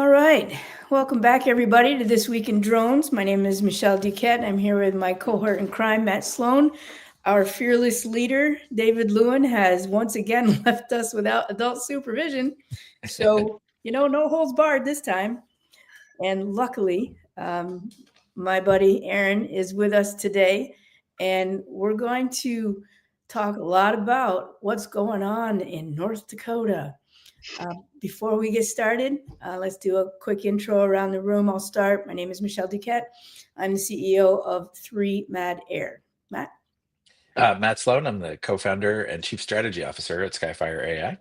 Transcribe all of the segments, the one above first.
All right. Welcome back, everybody, to This Week in Drones. My name is Michelle Duquette. I'm here with my cohort in crime, Matt Sloane. Our fearless leader, David Lewin, has once again left us without adult supervision. So, no holds barred this time. And luckily, my buddy Erin is with us today, and we're going to talk a lot about what's going on in North Dakota. Before we get started, let's do a quick intro around the room. I'll start. My name is Michelle Duquette. I'm the CEO of 3 Mad Air. Matt? Matt Sloane. I'm the co-founder and chief strategy officer at Skyfire AI.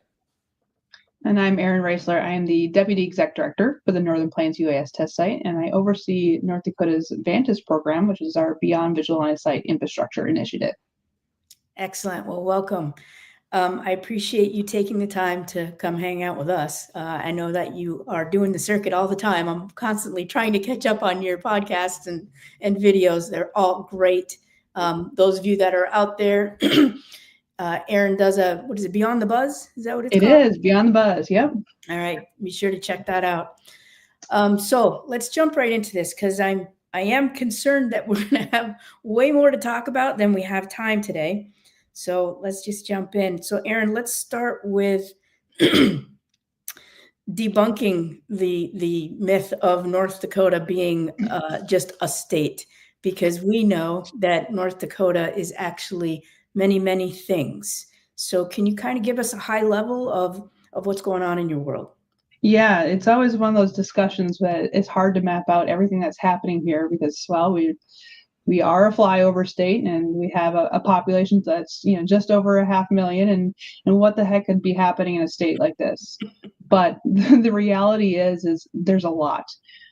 And I'm Erin Roesler. I am the Deputy Exec Director for the Northern Plains UAS test site, and I oversee North Dakota's Vantage program, which is our Beyond Visual Line of Sight infrastructure initiative. Excellent. Well, welcome. I appreciate you taking the time to come hang out with us. I know that you are doing the circuit all the time. I'm constantly trying to catch up on your podcasts and videos. They're all great. Those of you that are out there, Erin does what is it, Beyond the Buzz? Is that what it's called? It is, Beyond the Buzz, yep. All right, be sure to check that out. So let's jump right into this, because I am concerned that we're going to have way more to talk about than we have time today. So let's just jump in. So Erin, let's start with debunking the myth of North Dakota being just a state, because we know that North Dakota is actually many, many things. So can you kind of give us a high level of what's going on in your world? Yeah, it's always one of those discussions that it's hard to map out everything that's happening here because, well, we are a flyover state and we have a population that's just over 500,000, and what the heck could be happening in a state like this? But the reality is there's a lot.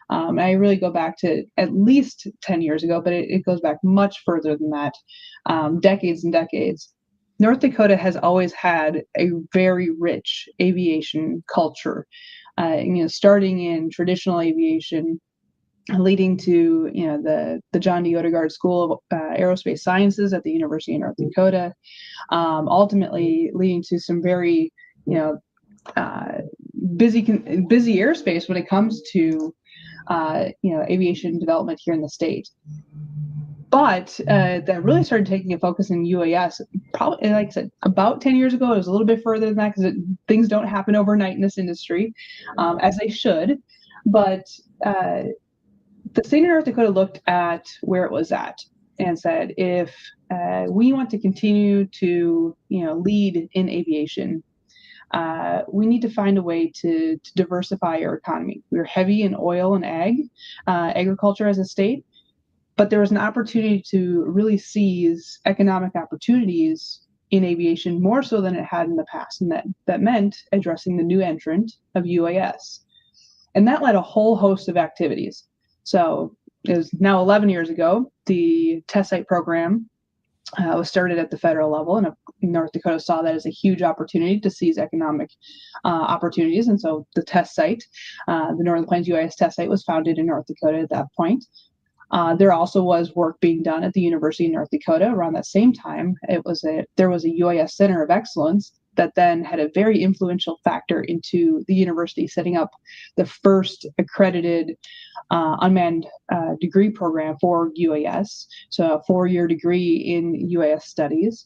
I really go back to at least 10 years ago, but it goes back much further than that, decades and decades. North Dakota has always had a very rich aviation culture, starting in traditional aviation, leading to the John D. Odegaard School of Aerospace Sciences at the University of North Dakota, ultimately leading to some very busy airspace when it comes to aviation development here in the state. But that really started taking a focus in UAS, probably, like I said, about 10 years ago. It was a little bit further than that because things don't happen overnight in this industry, as they should. But the state of North Dakota looked at where it was at and said, if we want to continue to lead in aviation, we need to find a way to diversify our economy. We're heavy in oil and agriculture as a state, but there was an opportunity to really seize economic opportunities in aviation more so than it had in the past, and that meant addressing the new entrant of UAS. And that led a whole host of activities. So it was now 11 years ago, the test site program was started at the federal level, and North Dakota saw that as a huge opportunity to seize economic opportunities. And so the test site, the Northern Plains UAS test site, was founded in North Dakota at that point. There also was work being done at the University of North Dakota around that same time. There was a UAS Center of Excellence that then had a very influential factor into the university setting up the first accredited unmanned degree program for UAS, so a 4-year degree in UAS studies.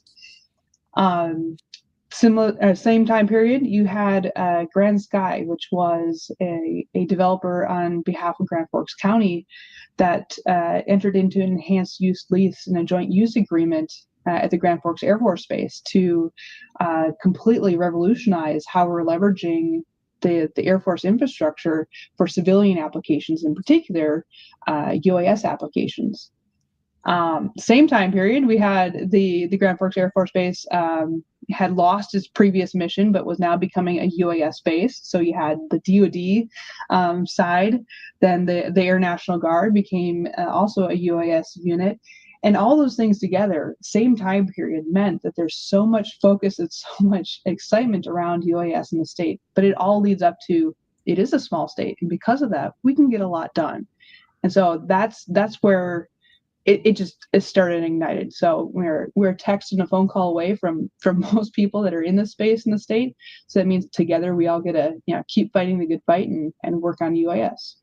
Same time period, you had Grand Sky, which was a developer on behalf of Grand Forks County that entered into an enhanced use lease and a joint use agreement at the Grand Forks Air Force Base to completely revolutionize how we're leveraging the Air Force infrastructure for civilian applications, in particular UAS applications. Same time period, we had the Grand Forks Air Force Base had lost its previous mission, but was now becoming a UAS base. So you had the DoD side, then the Air National Guard became also a UAS unit. And all those things together, same time period, meant that there's so much focus and so much excitement around UAS in the state. But it all leads up to, it is a small state. And because of that, we can get a lot done. And so that's where it started and ignited. So we're a text and a phone call away from most people that are in this space in the state. So that means together we all get to keep fighting the good fight and work on UAS.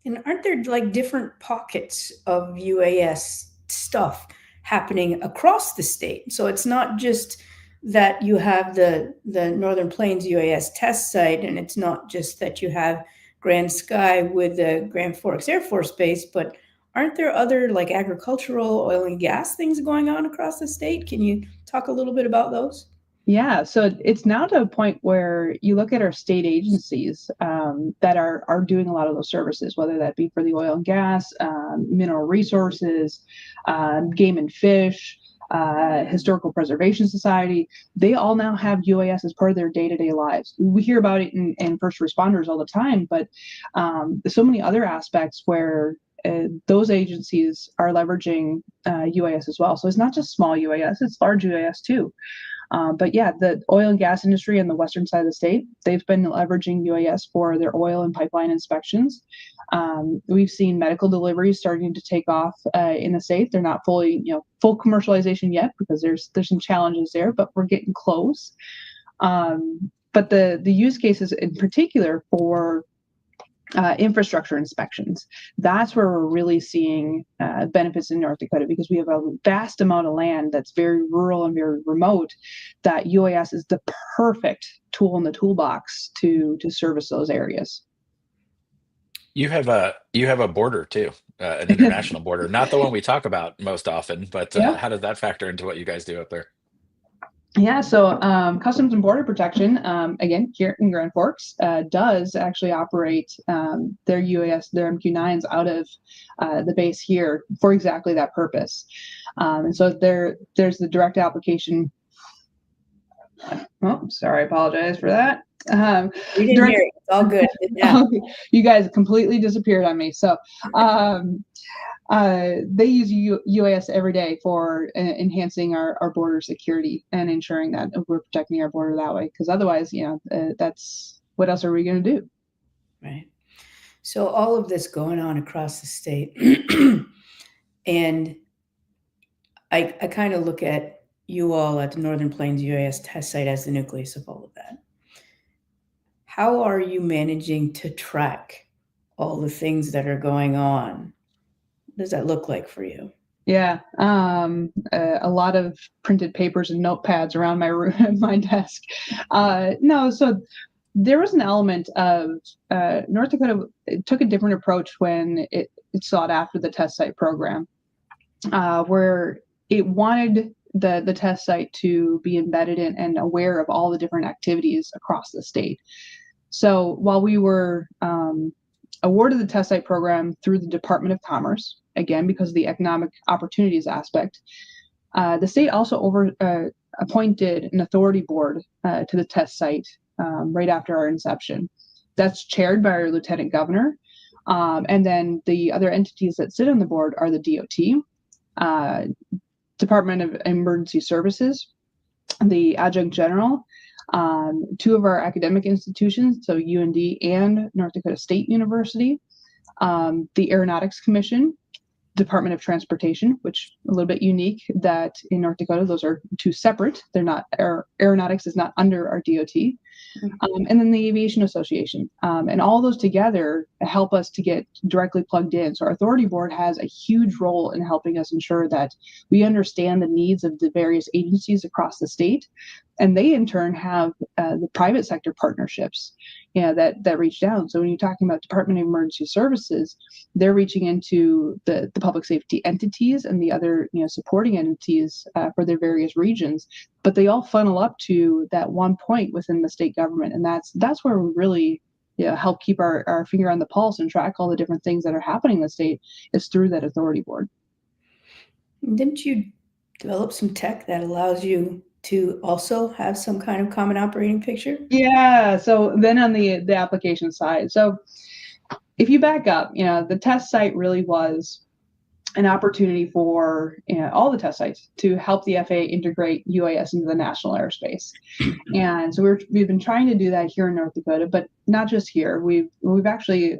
And aren't there like different pockets of UAS stuff happening across the state? So it's not just that you have the Northern Plains UAS test site, and it's not just that you have Grand Sky with the Grand Forks Air Force Base, but aren't there other like agricultural, oil and gas things going on across the state? Can you talk a little bit about those? Yeah, so it's now to a point where you look at our state agencies that are doing a lot of those services, whether that be for the oil and gas, mineral resources, game and fish, Historical Preservation Society. They all now have UAS as part of their day-to-day lives. We hear about it in first responders all the time, but so many other aspects where those agencies are leveraging UAS as well. So it's not just small UAS, it's large UAS too. But yeah, the oil and gas industry on the western side of the state, they've been leveraging UAS for their oil and pipeline inspections. We've seen medical deliveries starting to take off in the state. They're not fully, full commercialization yet because there's some challenges there, but we're getting close. But the use cases in particular for infrastructure inspections, that's where we're really seeing benefits in North Dakota, because we have a vast amount of land that's very rural and very remote, that UAS is the perfect tool in the toolbox to service those areas. You have a border too, an international border, not the one we talk about most often, but Yeah. how does that factor into what you guys do up there? Yeah, so Customs and Border Protection, again, here in Grand Forks, does actually operate their UAS, their MQ-9s out of the base here for exactly that purpose. And so there's the direct application. Oh, sorry, I apologize for that. We didn't hear it. It's all good. Yeah. You guys completely disappeared on me. So they use UAS every day for enhancing our border security and ensuring that we're protecting our border that way. Because otherwise, that's what else are we going to do? Right. So all of this going on across the state, and I kind of look at you all at the Northern Plains UAS test site as the nucleus of all of that. How are you managing to track all the things that are going on? What does that look like for you? Yeah, a lot of printed papers and notepads around my room, my desk. No, so there was an element of North Dakota took a different approach when it sought after the test site program, where it wanted the test site to be embedded in and aware of all the different activities across the state. So while we were awarded the test site program through the Department of Commerce, again, because of the economic opportunities aspect, the state also appointed an authority board to the test site right after our inception. That's chaired by our lieutenant governor. And then the other entities that sit on the board are the DOT, Department of Emergency Services, the adjunct general, two of our academic institutions, so UND and North Dakota State University, the Aeronautics Commission, Department of Transportation, which a little bit unique that in North Dakota, those are two separate. They're not, aeronautics is not under our DOT. And then the Aviation Association. And all those together help us to get directly plugged in. So our authority board has a huge role in helping us ensure that we understand the needs of the various agencies across the state. And they in turn have the private sector partnerships that reach down. So when you're talking about Department of Emergency Services, they're reaching into the public safety entities and the other supporting entities for their various regions, but they all funnel up to that one point within the state government, and that's where we really help keep our finger on the pulse and track all the different things that are happening in the state, is through that authority board. Didn't you develop some tech that allows you to also have some kind of common operating picture? Yeah. So then on the application side, so if you back up, the test site really was an opportunity for all the test sites to help the FAA integrate UAS into the national airspace. And so we've been trying to do that here in North Dakota, but not just here. We've actually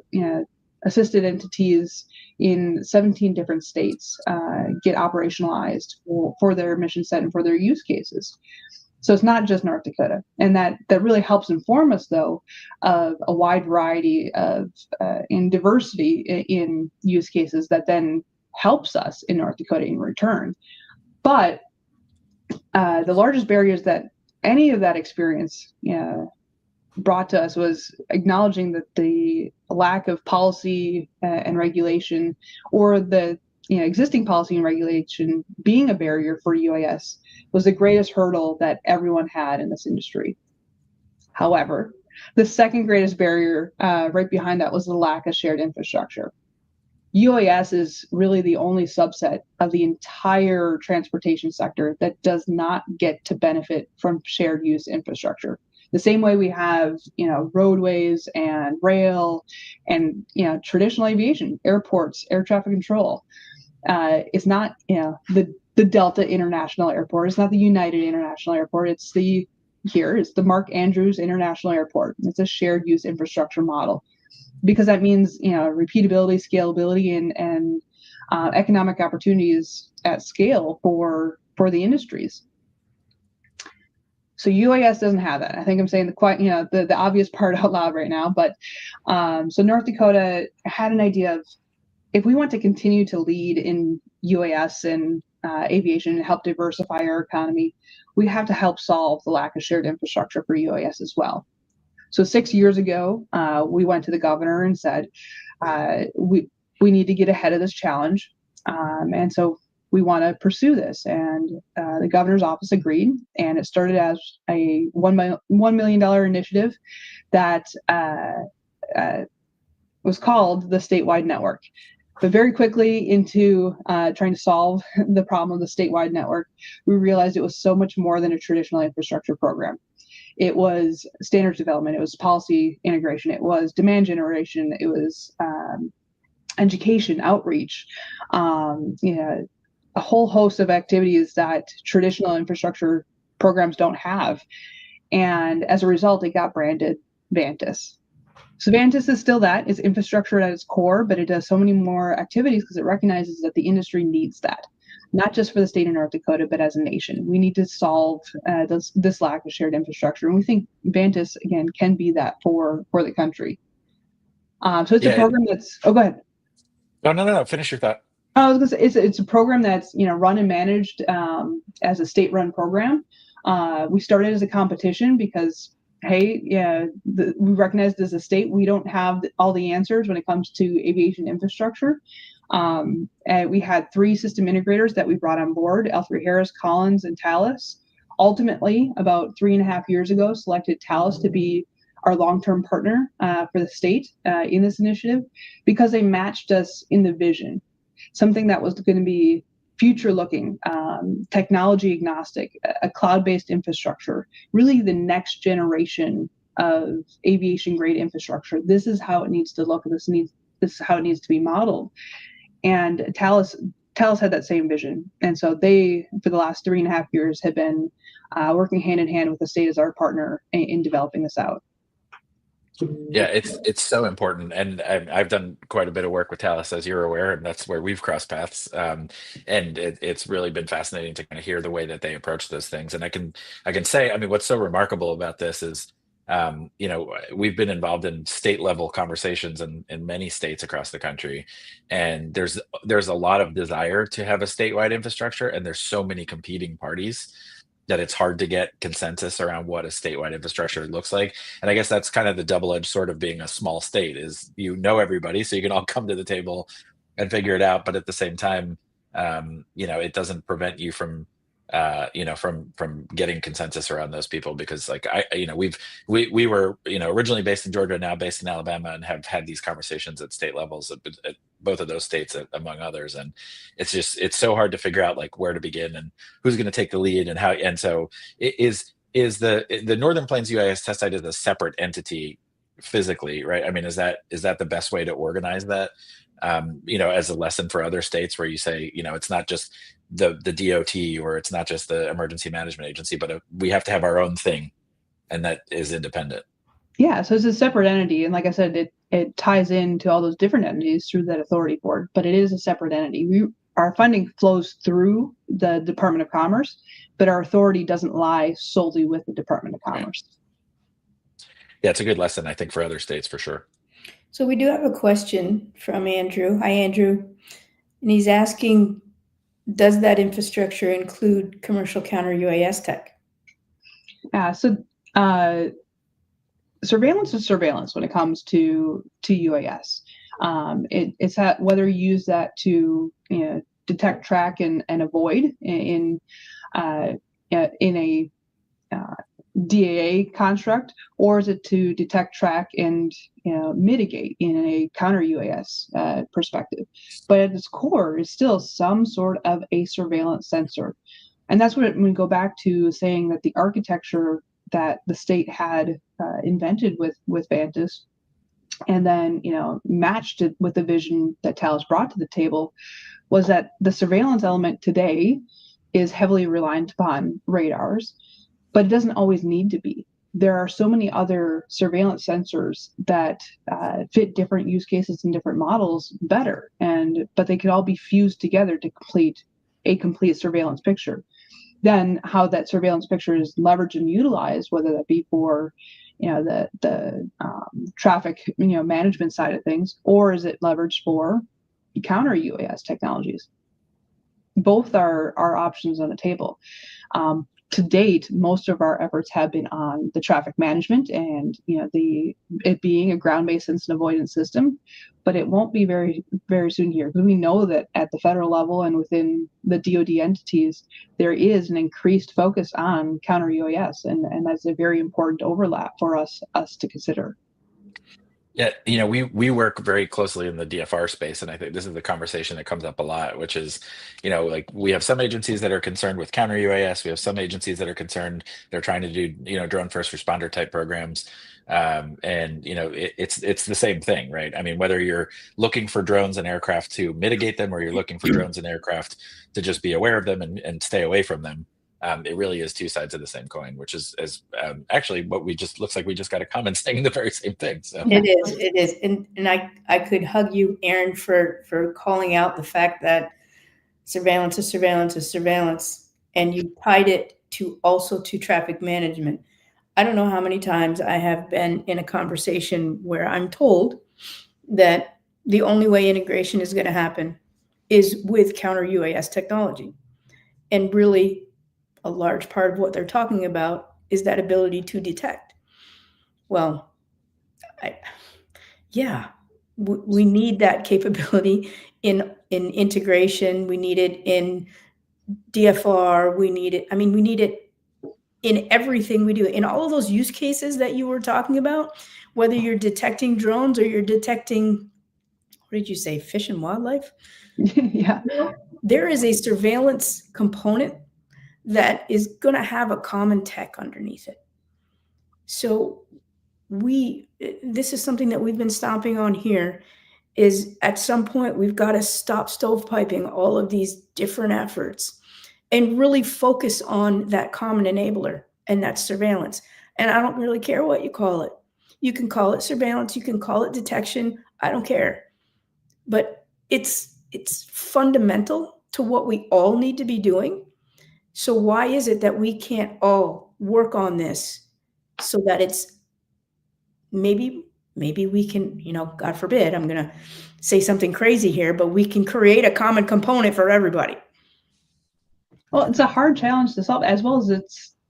assisted entities in 17 different states get operationalized for their mission set and for their use cases. So it's not just North Dakota. And that really helps inform us, though, of a wide variety of in diversity in use cases that then helps us in North Dakota in return. But the largest barriers that any of that experience brought to us was acknowledging that the lack of policy and regulation, or the existing policy and regulation being a barrier for UAS, was the greatest hurdle that everyone had in this industry. However, the second greatest barrier right behind that was the lack of shared infrastructure. UAS is really the only subset of the entire transportation sector that does not get to benefit from shared use infrastructure. The same way we have, roadways and rail and, traditional aviation, airports, air traffic control. It's not, the Delta International Airport. It's not the United International Airport. It's the Mark Andrews International Airport. It's a shared use infrastructure model, because that means, repeatability, scalability, and economic opportunities at scale for the industries. So UAS doesn't have that. I think I'm saying the obvious part out loud right now, but so North Dakota had an idea of, if we want to continue to lead in UAS and aviation and help diversify our economy, we have to help solve the lack of shared infrastructure for UAS as well. So 6 years ago, we went to the governor and said, we need to get ahead of this challenge. And so we want to pursue this. And the governor's office agreed. And it started as a $1 million initiative that was called the Statewide Network. But very quickly into trying to solve the problem of the statewide network, we realized it was so much more than a traditional infrastructure program. It was standards development, it was policy integration, it was demand generation, it was education, outreach, a whole host of activities that traditional infrastructure programs don't have. And as a result, it got branded Vantis. So Vantis is still that. It's infrastructure at its core, but it does so many more activities because it recognizes that the industry needs that, not just for the state of North Dakota, but as a nation. We need to solve this lack of shared infrastructure. And we think Vantis, again, can be that for the country. So it's a program that's, go ahead. No. Finish your thought. I was going to say, it's a program that's, run and managed as a state-run program. We started as a competition because, hey, we recognize as a state, we don't have all the answers when it comes to aviation infrastructure. And we had 3 system integrators that we brought on board: L3Harris, Collins, and Thales. Ultimately, about 3.5 years ago, selected Thales to be our long-term partner for the state in this initiative, because they matched us in the vision, something that was going to be future-looking, technology agnostic, a cloud-based infrastructure, really the next generation of aviation-grade infrastructure. This is how it needs to look. This is how it needs to be modeled. And Thales had that same vision. And so they, for the last 3.5 years, have been working hand in hand with the state as our partner in developing this out. Yeah, it's so important, and I've done quite a bit of work with Thales, as you're aware, and that's where we've crossed paths. And it's really been fascinating to kind of hear the way that they approach those things. And I can say, I mean, what's so remarkable about this is, we've been involved in state level conversations in many states across the country, and there's a lot of desire to have a statewide infrastructure, and there's so many competing parties that it's hard to get consensus around what a statewide infrastructure looks like. And I guess that's kind of the double-edged sword of being a small state, is everybody, so you can all come to the table and figure it out. But at the same time, it doesn't prevent you from getting consensus around those people, because we were originally based in Georgia, now based in Alabama, and have had these conversations at state levels at both of those states, among others. And it's so hard to figure out where to begin and who's going to take the lead and how. And so is the Northern Plains UAS test site is a separate entity physically, right? I mean, is that the best way to organize that? As a lesson for other states, where you say, it's not just the DOT, or it's not just the emergency management agency, but we have to have our own thing, and that is independent. Yeah, so it's a separate entity, and like I said, it ties into all those different entities through that authority board, but it is a separate entity. Our funding flows through the Department of Commerce, but our authority doesn't lie solely with the Department of Commerce. Yeah, it's a good lesson, I think, for other states for sure. So we do have a question from Andrew. Hi, Andrew. And he's asking, does that infrastructure include commercial counter UAS tech? So surveillance is surveillance when it comes to UAS. It's whether you use that to detect, track, and avoid in a DAA construct, or is it to detect, track, and mitigate in a counter UAS perspective? But at its core is still some sort of a surveillance sensor, and that's what we go back to saying that the architecture that the state had invented with Vantas, and then matched it with the vision that Thales brought to the table, was that the surveillance element today is heavily reliant upon radars, but it doesn't always need to be. There are so many other surveillance sensors that fit different use cases and different models better, but they could all be fused together to complete a complete surveillance picture. Then how that surveillance picture is leveraged and utilized, whether that be for the traffic management side of things, or is it leveraged for counter UAS technologies? Both are options on the table. To date, most of our efforts have been on the traffic management and it being a ground-based incident avoidance system, but it won't be very, very soon here, because we know that at the federal level and within the DoD entities, there is an increased focus on counter UAS, and that's a very important overlap for us to consider. Yeah, we work very closely in the DFR space, and I think this is the conversation that comes up a lot, which is, like we have some agencies that are concerned with counter UAS, we have some agencies that are concerned, they're trying to do, drone first responder type programs, and it's the same thing, right? I mean, whether you're looking for drones and aircraft to mitigate them, or you're looking for drones and aircraft to just be aware of them and stay away from them. It really is two sides of the same coin, which is actually what looks like we just got a comment saying the very same thing. So it is, and I could hug you, Erin, for calling out the fact that surveillance is surveillance is surveillance, and you tied it to traffic management. I don't know how many times I have been in a conversation where I'm told that the only way integration is going to happen is with counter UAS technology, and really, a large part of what they're talking about is that ability to detect. Well, we need that capability in integration. We need it in DFR. We need it in everything we do. In all of those use cases that you were talking about, whether you're detecting drones or you're detecting, what did you say, fish and wildlife? Yeah. There is a surveillance component that is going to have a common tech underneath it. So this is something that we've been stomping on here, is at some point we've got to stop stovepiping all of these different efforts and really focus on that common enabler, and that's surveillance. And I don't really care what you call it. You can call it surveillance, you can call it detection, I don't care. But it's fundamental to what we all need to be doing. So why is it that we can't all work on this so that it's maybe we can, God forbid, I'm going to say something crazy here, but we can create a common component for everybody. Well, it's a hard challenge to solve, as well as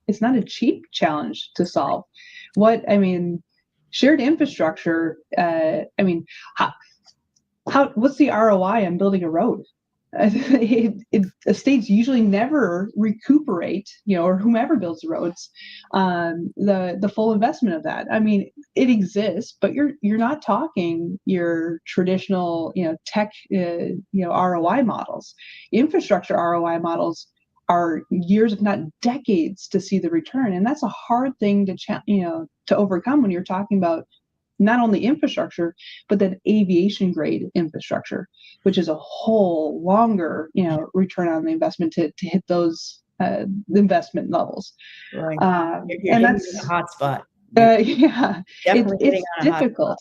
it's not a cheap challenge to solve. Shared infrastructure, what's the ROI on building a road? States usually never recuperate, or whomever builds the roads, the full investment of that. It exists, but you're not talking your traditional, tech, ROI models. Infrastructure ROI models are years, if not decades, to see the return, and that's a hard thing to overcome when you're talking about not only infrastructure, but then aviation grade infrastructure, which is a whole longer, return on the investment to hit those investment levels. Right. And that's a hot spot. it's difficult.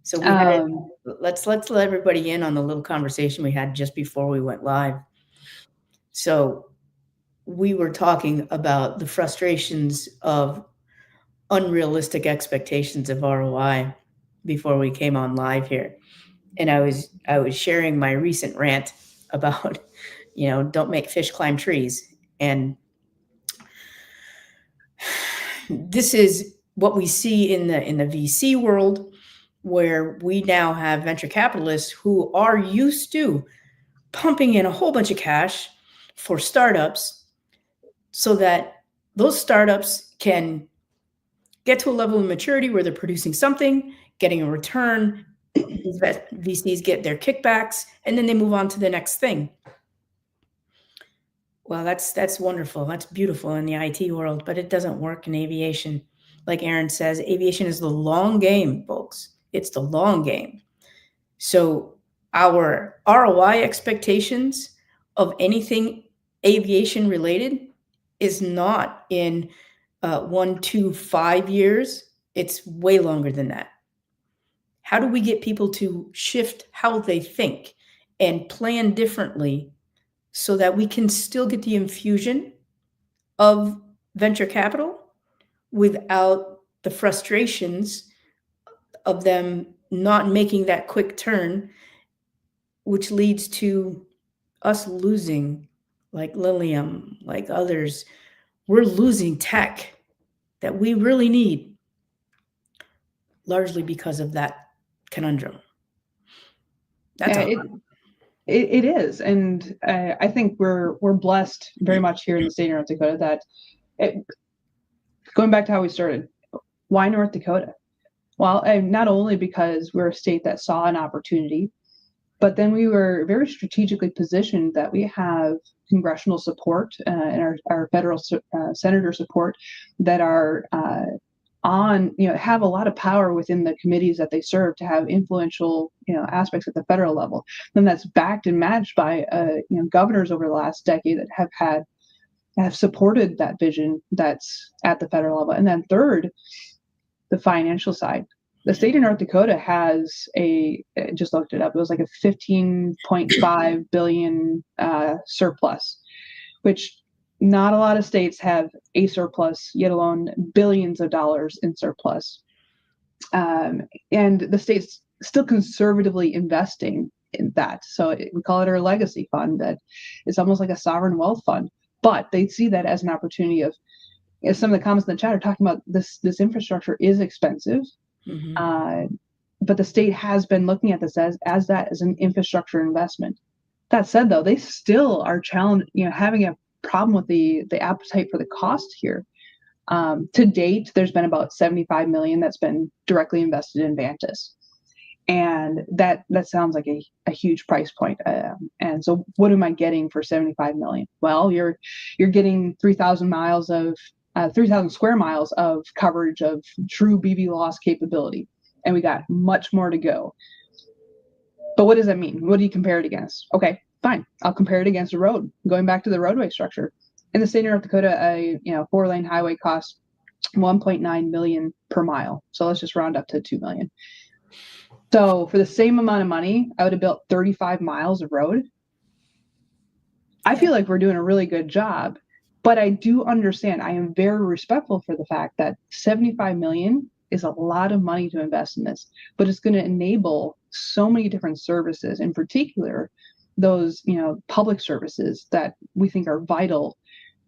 So we had let's let everybody in on the little conversation we had just before we went live. So we were talking about the frustrations of unrealistic expectations of ROI before we came on live here. And I was sharing my recent rant about, don't make fish climb trees. And this is what we see in the VC world, where we now have venture capitalists who are used to pumping in a whole bunch of cash for startups so that those startups can get to a level of maturity where they're producing something, getting a return. VCs get their kickbacks, and then they move on to the next thing. Well, that's wonderful. That's beautiful in the IT world, but it doesn't work in aviation. Like Erin says, aviation is the long game, folks. It's the long game. So our ROI expectations of anything aviation related is not in 1 to 5 years. It's way longer than that. How do we get people to shift how they think and plan differently so that we can still get the infusion of venture capital without the frustrations of them not making that quick turn, which leads to us losing, like Lilium, like others. We're losing tech that we really need, largely because of that conundrum. That's it is, and I think we're blessed very much here in the state of North Dakota that going back to how we started, why North Dakota? Well, not only because we're a state that saw an opportunity, but then we were very strategically positioned that we have congressional support and our federal senator support that are have a lot of power within the committees that they serve to have influential aspects at the federal level. Then that's backed and matched by governors over the last decade that have supported that vision that's at the federal level. And then third, the financial side. The state of North Dakota has just looked it up, it was like a $15.5 billion surplus, which not a lot of states have a surplus, yet alone billions of dollars in surplus. And the state's still conservatively investing in that. So we call it our legacy fund, that it's almost like a sovereign wealth fund. But they see that as an opportunity of, some of the comments in the chat are talking about this infrastructure is expensive. Mm-hmm. But the state has been looking at this as an infrastructure investment. That said, though, they still are challenged, having a problem with the appetite for the cost here. To date, there's been about $75 million that's been directly invested in Vantas, and that sounds like a huge price point. And so, what am I getting for $75 million? Well, you're getting 3,000 square miles of coverage of true BVLOS capability, and we got much more to go. But what does that mean? What do you compare it against? Okay, fine. I'll compare it against a road. Going back to the roadway structure. In the state of North Dakota, a 4-lane highway costs $1.9 million per mile. So let's just round up to $2 million. So for the same amount of money, I would have built 35 miles of road. I feel like we're doing a really good job, but I do understand. I am very respectful for the fact that $75 million is a lot of money to invest in this, but it's going to enable so many different services, in particular those public services that we think are vital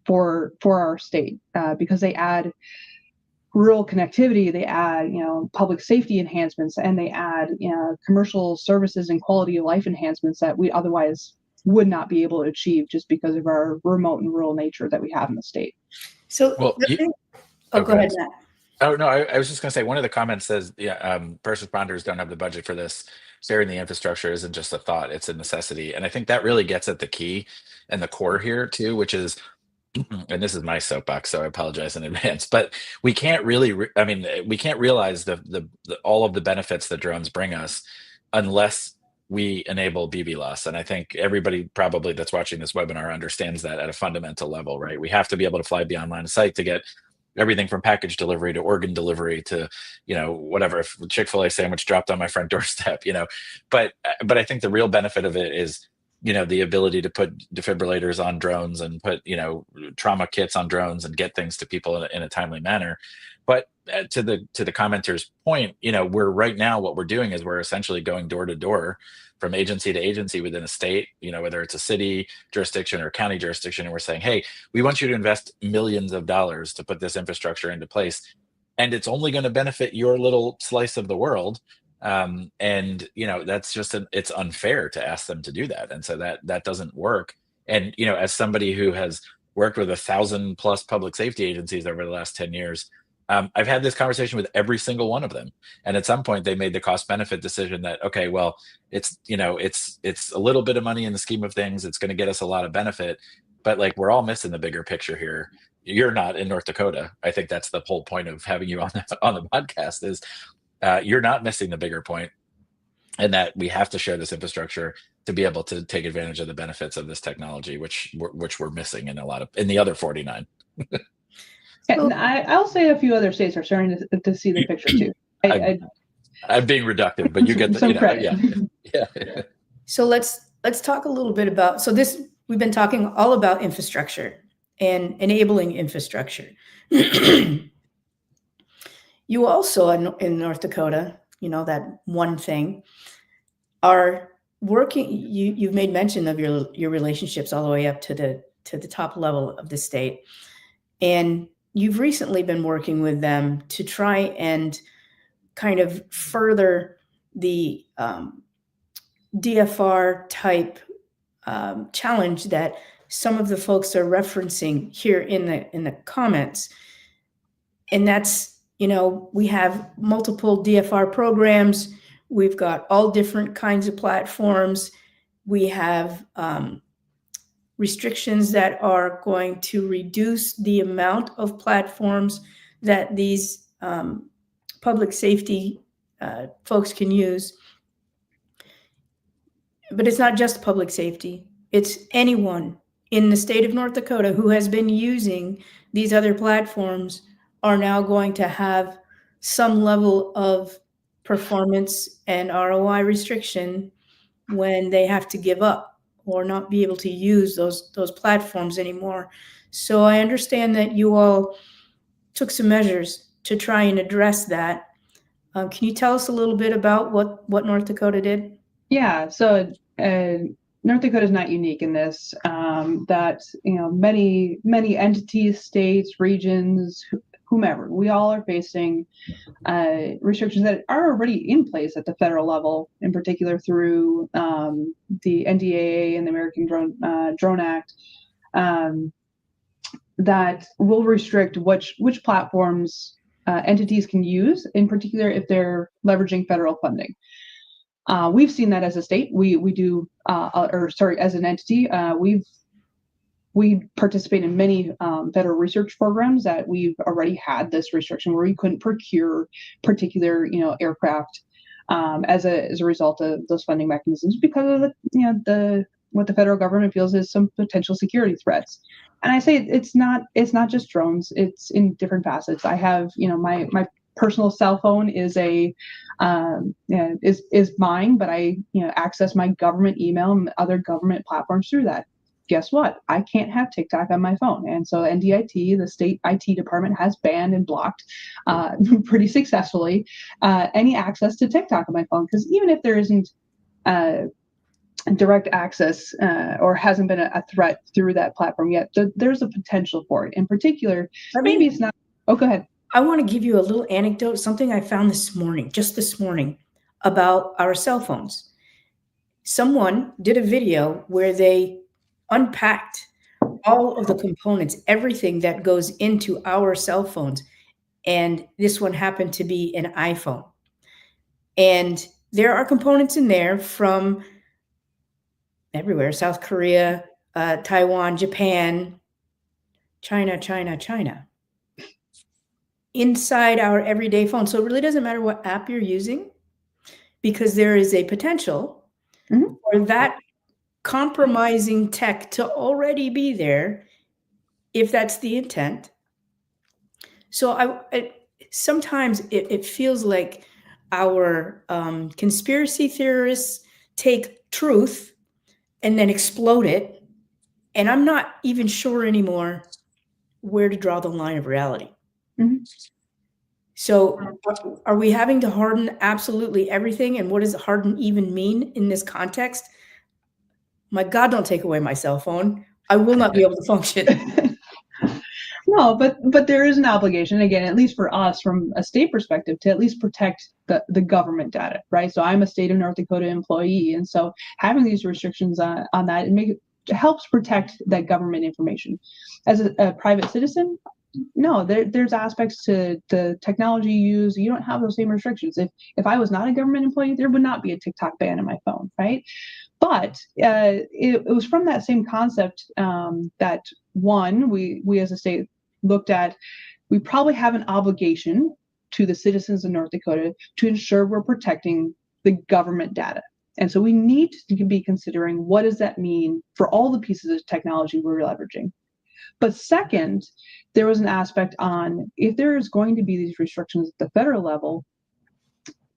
for our state, because they add rural connectivity, they add public safety enhancements, and they add commercial services and quality of life enhancements that we otherwise would not be able to achieve just because of our remote and rural nature that we have in the state. So go ahead, Matt. Oh, no, I was just going to say, one of the comments says, first responders don't have the budget for this. Sharing the infrastructure isn't just a thought, it's a necessity. And I think that really gets at the key and the core here too, which is, and this is my soapbox, so I apologize in advance, but we can't really, we can't realize the all of the benefits that drones bring us unless we enable BVLOS. And I think everybody probably that's watching this webinar understands that at a fundamental level, right? We have to be able to fly beyond line of sight to get everything from package delivery to organ delivery to, whatever, if Chick-fil-A sandwich dropped on my front doorstep, but I think the real benefit of it is, the ability to put defibrillators on drones and put, trauma kits on drones and get things to people in a timely manner. But to the commenter's point, we're right now, what we're doing is we're essentially going door to door from agency to agency within a state, whether it's a city jurisdiction or county jurisdiction, and we're saying, hey, we want you to invest millions of dollars to put this infrastructure into place, and it's only going to benefit your little slice of the world. And that's just it's unfair to ask them to do that, and so that doesn't work. And as somebody who has worked with 1,000+ public safety agencies over the last 10 years, I've had this conversation with every single one of them, and at some point they made the cost benefit decision that, okay, well, it's a little bit of money in the scheme of things, it's going to get us a lot of benefit, but like, we're all missing the bigger picture here. You're not in North Dakota. I think that's the whole point of having you on the podcast, is you're not missing the bigger point, and that we have to share this infrastructure to be able to take advantage of the benefits of this technology, which we're missing in the other 49. And I'll say a few other states are starting to see the picture too. I'm being reductive, but you get the credit. Yeah. So let's talk a little bit about, we've been talking all about infrastructure and enabling infrastructure. You also in North Dakota, that one thing, are working. You've made mention of your relationships all the way up to the top level of the state, and you've recently been working with them to try and kind of further the DFR type challenge that some of the folks are referencing here in the comments. And that's, we have multiple DFR programs. We've got all different kinds of platforms. We have restrictions that are going to reduce the amount of platforms that these public safety folks can use. But it's not just public safety. It's anyone in the state of North Dakota who has been using these other platforms are now going to have some level of performance and ROI restriction when they have to give up or not be able to use those platforms anymore. So I understand that you all took some measures to try and address that. Can you tell us a little bit about what North Dakota did? Yeah, so North Dakota is not unique in this. That many entities, states, regions, whomever, we all are facing restrictions that are already in place at the federal level, in particular through the NDAA and the American Drone Act, that will restrict which platforms entities can use, in particular if they're leveraging federal funding. We've seen that as a state. As an entity, we participate in many federal research programs that we've already had this restriction where we couldn't procure particular, aircraft as a result of those funding mechanisms because of what the federal government feels is some potential security threats. And I say it's not just drones; it's in different facets. I have, my personal cell phone is mine, but I access my government email and other government platforms through that. Guess what? I can't have TikTok on my phone. And so NDIT, the state IT department, has banned and blocked pretty successfully any access to TikTok on my phone. Because even if there isn't direct access or hasn't been a threat through that platform yet, there's a potential for it. In particular, maybe it's not. Oh, go ahead. I want to give you a little anecdote, something I found just this morning, about our cell phones. Someone did a video where they unpacked all of the components, everything that goes into our cell phones. And this one happened to be an iPhone. And there are components in there from everywhere: South Korea, Taiwan, Japan, China. Inside our everyday phone. So it really doesn't matter what app you're using, because there is a potential for that compromising tech to already be there, if that's the intent. So sometimes it feels like our conspiracy theorists take truth and then explode it. And I'm not even sure anymore where to draw the line of reality. Mhm. So are we having to harden absolutely everything? And what does harden even mean in this context? My God, don't take away my cell phone. I will not be able to function. No, but there is an obligation, again, at least for us from a state perspective, to at least protect the government data, right? So I'm a state of North Dakota employee, and so having these restrictions on that it helps protect that government information. As a private citizen, no, there's aspects to the technology you use. You don't have those same restrictions. If I was not a government employee, there would not be a TikTok ban on my phone, right? But it was from that same concept that one, we as a state looked at, we probably have an obligation to the citizens of North Dakota to ensure we're protecting the government data. And so we need to be considering, what does that mean for all the pieces of technology we're leveraging? But second, there was an aspect on, if there is going to be these restrictions at the federal level,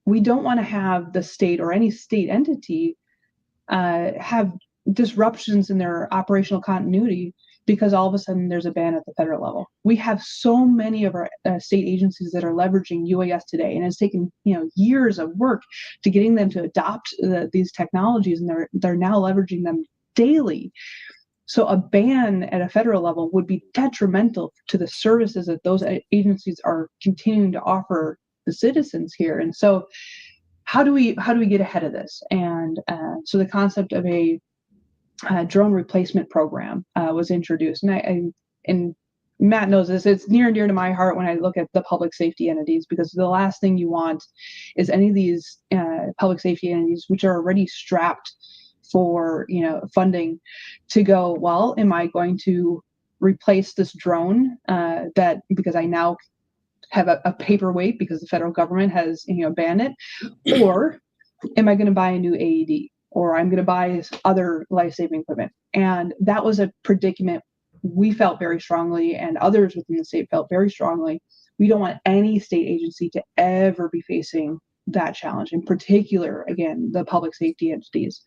we don't want to have the state or any state entity have disruptions in their operational continuity because all of a sudden there's a ban at the federal level. We have so many of our state agencies that are leveraging UAS today, and it's taken years of work to getting them to adopt these technologies, and they're now leveraging them daily. So a ban at a federal level would be detrimental to the services that those agencies are continuing to offer the citizens here. And so how do we get ahead of this? And so the concept of a drone replacement program was introduced, and Matt knows this. It's near and dear to my heart when I look at the public safety entities, because the last thing you want is any of these public safety entities, which are already strapped for funding, to go, well, am I going to replace this drone that because I now have a paperweight because the federal government has banned it, or am I going to buy a new AED, or I'm going to buy other life-saving equipment? And that was a predicament we felt very strongly, and others within the state felt very strongly. We don't want any state agency to ever be facing that challenge, in particular, again, the public safety entities.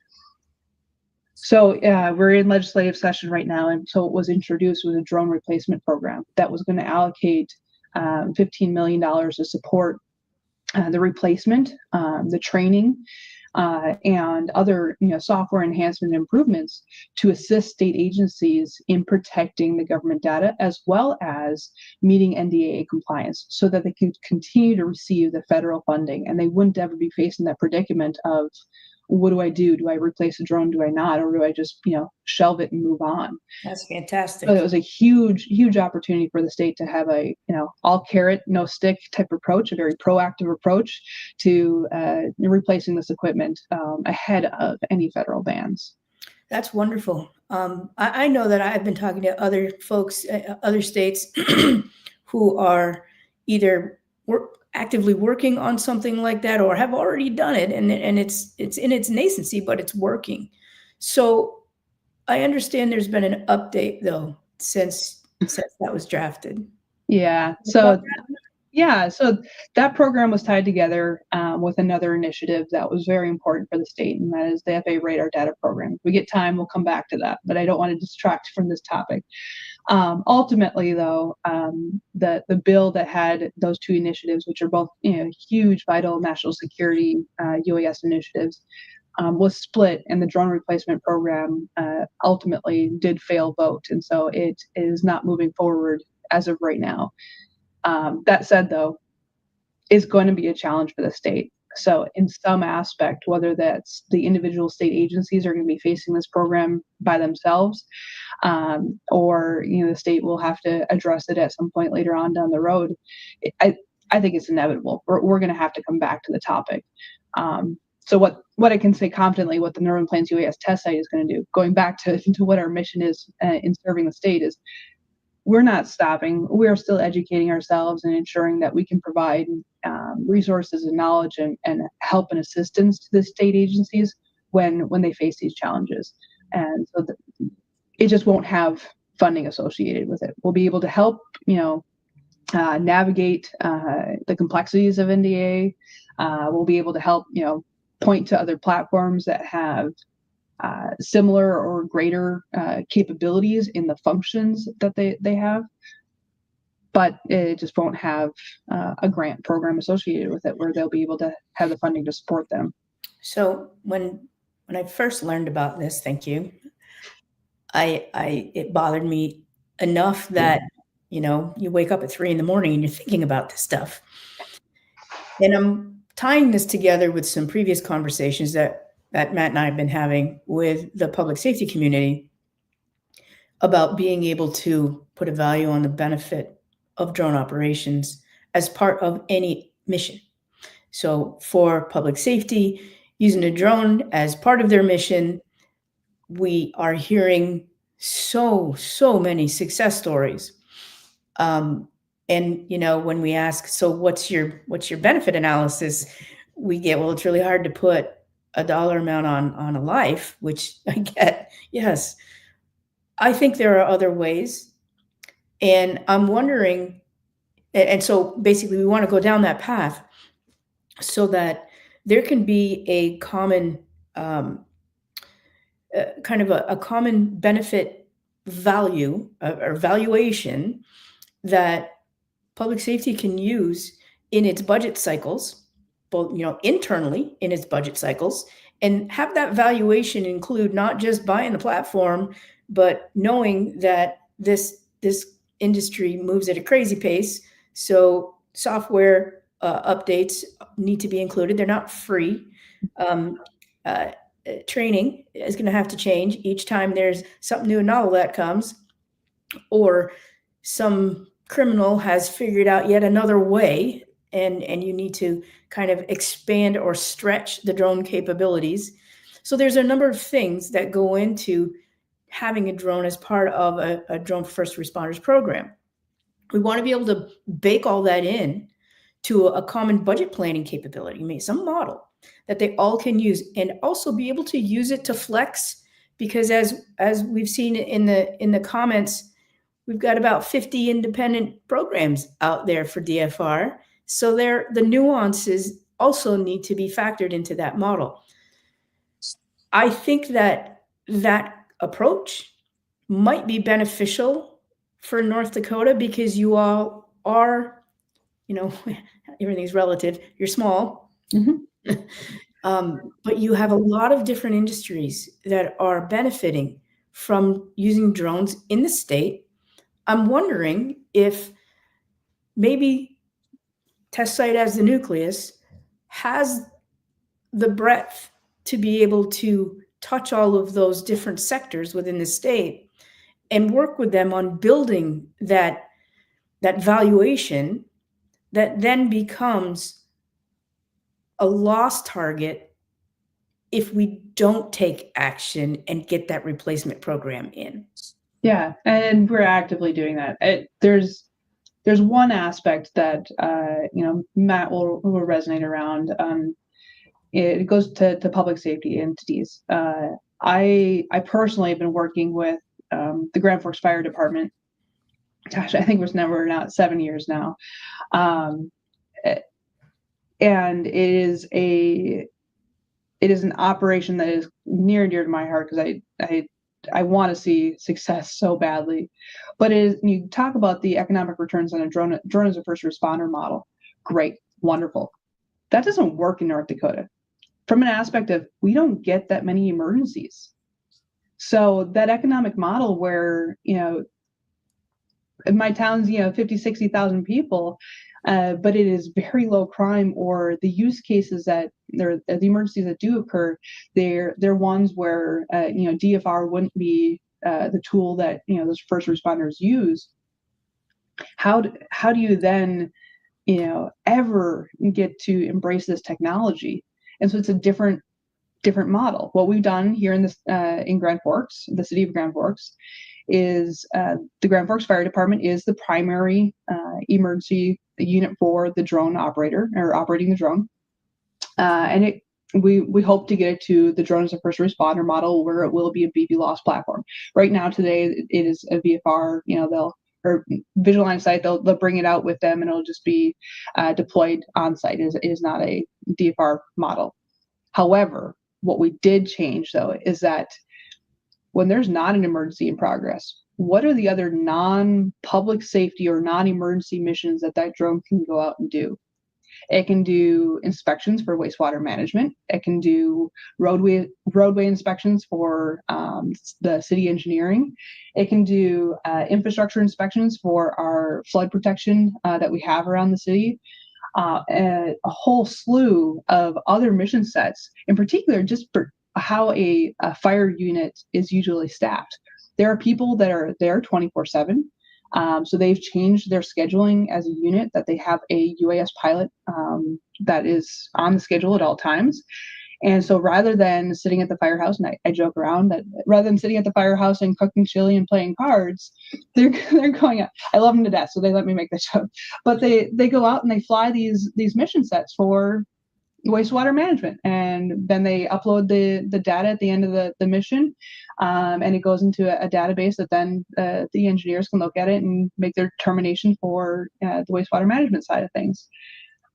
So we're in legislative session right now, and so what was introduced was a drone replacement program that was going to allocate $15 million to support the replacement, the training, and other software enhancement improvements to assist state agencies in protecting the government data, as well as meeting NDAA compliance, so that they can continue to receive the federal funding and they wouldn't ever be facing that predicament of, what do I do? Do I replace a drone? Do I not? Or do I just, shelve it and move on? That's fantastic. So it was a huge, huge opportunity for the state to have a, all carrot, no stick type approach, a very proactive approach to replacing this equipment ahead of any federal bans. That's wonderful. I know that I've been talking to other folks, other states who are either actively working on something like that or have already done it, and it's in its nascency, but it's working. So I understand there's been an update though since that was drafted. Yeah. So that program was tied together with another initiative that was very important for the state, and that is the FAA Radar Data Program. If we get time, we'll come back to that, but I don't want to distract from this topic. Ultimately, though, the bill that had those two initiatives, which are both huge, vital national security UAS initiatives, was split, and the drone replacement program ultimately did fail vote, and so it is not moving forward as of right now. That said, though, is going to be a challenge for the state. So in some aspect, whether that's the individual state agencies are going to be facing this program by themselves, or the state will have to address it at some point later on down the road, I think it's inevitable. We're going to have to come back to the topic. So what I can say confidently, what the Northern Plains UAS test site is going to do, going back to what our mission is in serving the state, is we're not stopping. We're still educating ourselves and ensuring that we can provide resources and knowledge and help and assistance to the state agencies when they face these challenges. And so it just won't have funding associated with it. We'll be able to help, navigate the complexities of NDA. We'll be able to help, point to other platforms that have similar or greater capabilities in the functions that they have, but it just won't have a grant program associated with it where they'll be able to have the funding to support them. So when I first learned about this, thank you, it bothered me enough that, you wake up at 3 a.m. and you're thinking about this stuff. And I'm tying this together with some previous conversations that Matt and I have been having with the public safety community about being able to put a value on the benefit of drone operations as part of any mission. So for public safety, using a drone as part of their mission, we are hearing so many success stories. And when we ask, so what's your benefit analysis, we get, well, it's really hard to put a dollar amount on a life, which I get. Yes, I think there are other ways, and I'm wondering, and so basically we want to go down that path so that there can be a common kind of a common benefit value or valuation that public safety can use in its budget cycles, both internally in its budget cycles, and have that valuation include not just buying the platform, but knowing that this industry moves at a crazy pace. So software updates need to be included. They're not free. Training is going to have to change each time there's something new and novel that comes, or some criminal has figured out yet another way, and you need to kind of expand or stretch the drone capabilities. So there's a number of things that go into having a drone as part of a drone for first responders program. We want to be able to bake all that in to a common budget planning capability, maybe some model that they all can use, and also be able to use it to flex, because as we've seen in the comments, we've got about 50 independent programs out there for DFR. So the nuances also need to be factored into that model. I think that approach might be beneficial for North Dakota because you all are, everything's relative. You're small. Mm-hmm. But you have a lot of different industries that are benefiting from using drones in the state. I'm wondering if maybe Test Site as the nucleus has the breadth to be able to touch all of those different sectors within the state and work with them on building that valuation that then becomes a lost target if we don't take action and get that replacement program in. Yeah, and we're actively doing that. There's one aspect that Matt will resonate around. It goes to public safety entities. I personally have been working with the Grand Forks Fire Department. Gosh, I think we're now at 7 years now, and it is an operation that is near and dear to my heart because I want to see success so badly. But you talk about the economic returns on a drone as a first responder model. Great, wonderful. That doesn't work in North Dakota from an aspect of we don't get that many emergencies. So that economic model where, my town's, 50, 60,000 people, but it is very low crime, or the use cases that the emergencies that do occur, they're ones where DFR wouldn't be the tool that those first responders use. How do you then ever get to embrace this technology? And so it's a different model. What we've done here in Grand Forks, the city of Grand Forks, is the Grand Forks Fire Department is the primary emergency unit for the drone operator or operating the drone, and we hope to get it to the drone as a first responder model where it will be a BB loss platform. Right now, today, it is a VFR. or visual line of sight, they'll bring it out with them and it'll just be deployed on site. It is not a DFR model. However, what we did change though is that when there's not an emergency in progress, what are the other non-public safety or non-emergency missions that drone can go out and do? It can do inspections for wastewater management. It can do roadway inspections for the city engineering. It can do infrastructure inspections for our flood protection that we have around the city. And a whole slew of other mission sets, in particular, just for how a fire unit is usually staffed. There are people that are there 24/7. So they've changed their scheduling as a unit, that they have a UAS pilot that is on the schedule at all times. And so rather than sitting at the firehouse, and I joke around that rather than sitting at the firehouse and cooking chili and playing cards, they're going out. I love them to death, so they let me make the joke. But they go out and they fly these mission sets for wastewater management, and then they upload the data at the end of the mission, and it goes into a database that then the engineers can look at it and make their determination for the wastewater management side of things.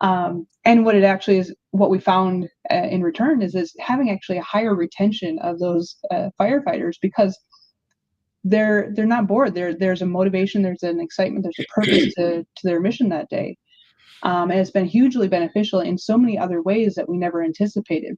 And what it actually is, what we found in return is having actually a higher retention of those firefighters, because they're not bored. There's a motivation, there's an excitement, there's a purpose to their mission that day. And it's been hugely beneficial in so many other ways that we never anticipated.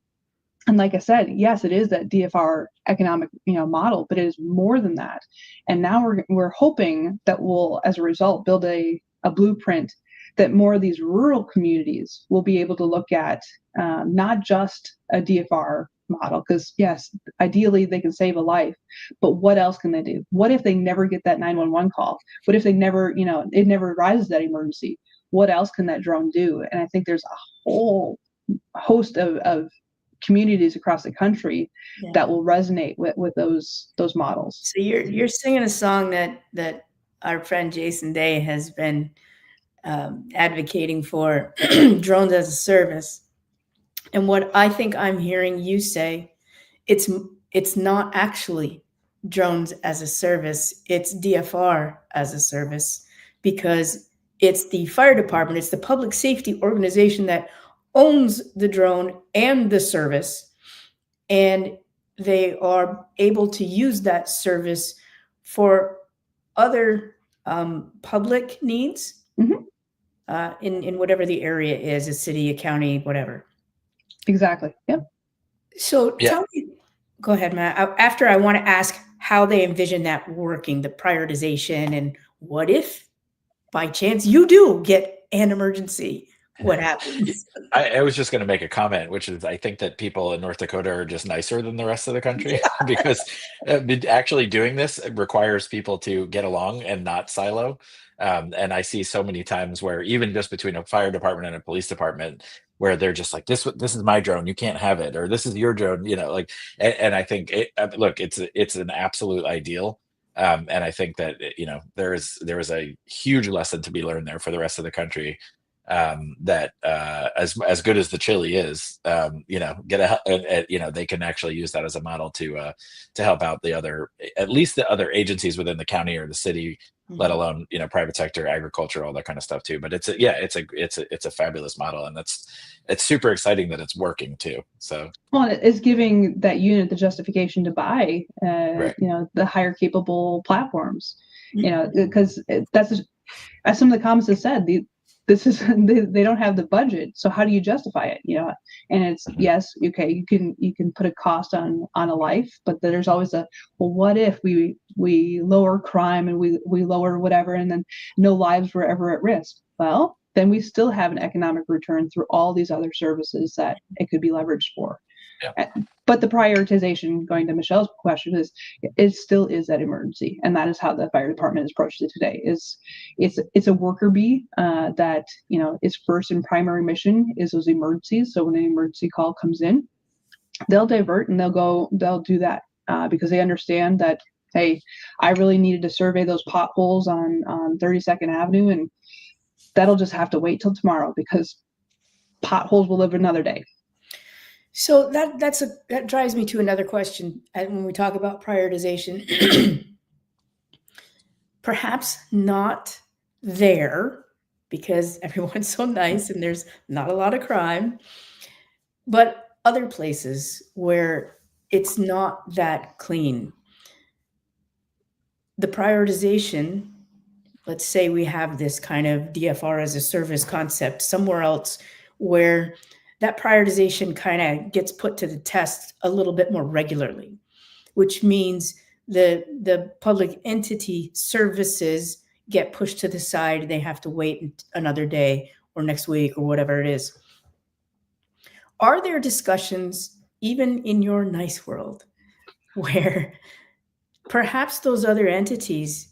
And like I said, yes, it is that DFR economic model, but it is more than that. And now we're hoping that we'll, as a result, build a blueprint that more of these rural communities will be able to look at, not just a DFR model, because yes, ideally they can save a life, but what else can they do? What if they never get that 911 call? What if they never, it never rises that emergency? What else can that drone do? And I think there's a whole host of communities across the country that will resonate with those models. So you're singing a song that our friend Jason Day has been advocating for, drones as a service. And what I think I'm hearing you say, it's not actually drones as a service, it's DFR as a service, because it's the fire department, it's the public safety organization that owns the drone and the service, and they are able to use that service for other public needs. Mm-hmm. In whatever the area is, a city, a county, whatever. Exactly. Yep. So tell me, go ahead, Matt. After, I want to ask how they envision that working, the prioritization, and what if by chance you do get an emergency, what happens? I was just going to make a comment, which is I think that people in North Dakota are just nicer than the rest of the country because actually doing this requires people to get along and not silo. And I see so many times where even just between a fire department and a police department, where they're just like, this is my drone, you can't have it, or this is your drone, and I think it's an absolute ideal. And I think that, there is a huge lesson to be learned there for the rest of the country. That as good as the chili is, they can actually use that as a model to help out at least the other agencies within the county or the city, let alone private sector, agriculture, all that kind of stuff too. But it's a fabulous model, and it's super exciting that it's working too. So it's giving that unit the justification to buy the higher capable platforms, because that's as some of the comments have said, they don't have the budget, so how do you justify it? And it's yes, okay, you can put a cost on a life, but there's always what if we lower crime and we lower whatever, and then no lives were ever at risk? Well, then we still have an economic return through all these other services that it could be leveraged for. Yeah. But the prioritization, going to Michelle's question, is it still is that emergency, and that is how the fire department has approached it today. It's a worker bee that its first and primary mission is those emergencies. So when an emergency call comes in, they'll divert and they'll do that because they understand that, hey, I really needed to survey those potholes on 32nd Avenue, and that'll just have to wait till tomorrow because potholes will live another day. So that drives me to another question. When we talk about prioritization, perhaps not there because everyone's so nice and there's not a lot of crime, but other places where it's not that clean. The prioritization, let's say we have this kind of DFR as a service concept somewhere else where that prioritization kind of gets put to the test a little bit more regularly, which means the public entity services get pushed to the side. They have to wait another day or next week or whatever it is. Are there discussions, even in your nice world, where perhaps those other entities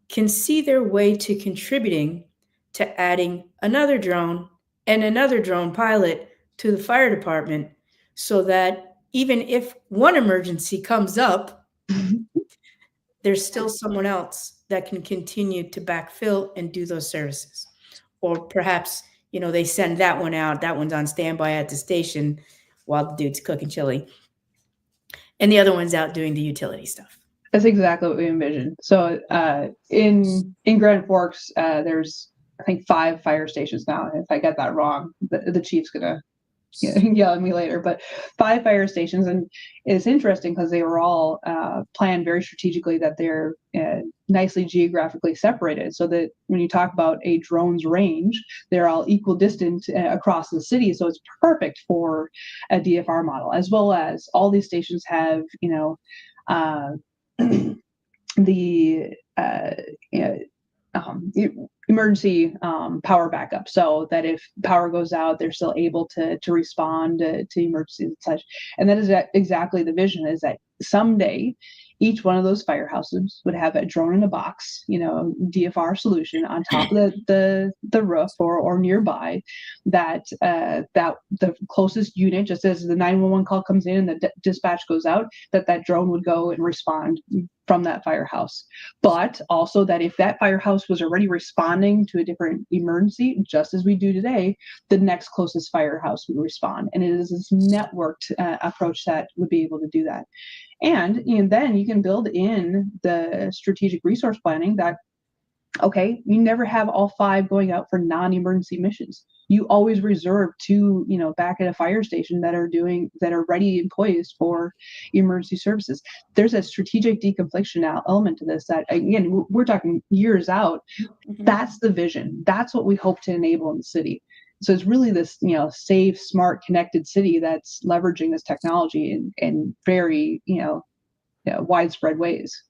can see their way to contributing to adding another drone and another drone pilot to the fire department so that even if one emergency comes up, there's still someone else that can continue to backfill and do those services? Or perhaps, they send that one out, that one's on standby at the station while the dude's cooking chili, and the other one's out doing the utility stuff. That's exactly what we envisioned. So in Grand Forks, there's, I think, 5 fire stations now. And if I get that wrong, the chief's gonna yell at me later. But 5 fire stations, and it's interesting because they were all planned very strategically, that they're nicely geographically separated, so that when you talk about a drone's range, they're all equal distant across the city. So it's perfect for a DFR model, as well as all these stations have, the emergency power backup, so that if power goes out, they're still able to respond to emergencies and such. And that is exactly the vision, is that someday each one of those firehouses would have a drone in a box, DFR solution on top of the roof or nearby, that the closest unit, just as the 911 call comes in and the dispatch goes out, that drone would go and respond from that firehouse. But also that if that firehouse was already responding to a different emergency, just as we do today, the next closest firehouse would respond. And it is this networked approach that would be able to do that. And then you can build in the strategic resource planning that, okay, you never have all 5 going out for non-emergency missions. You always reserve 2, back at a fire station that are ready and poised for emergency services. There's a strategic deconfliction element to this that, again, we're talking years out. Mm-hmm. That's the vision. That's what we hope to enable in the city. So it's really this, safe, smart, connected city that's leveraging this technology in very, widespread ways.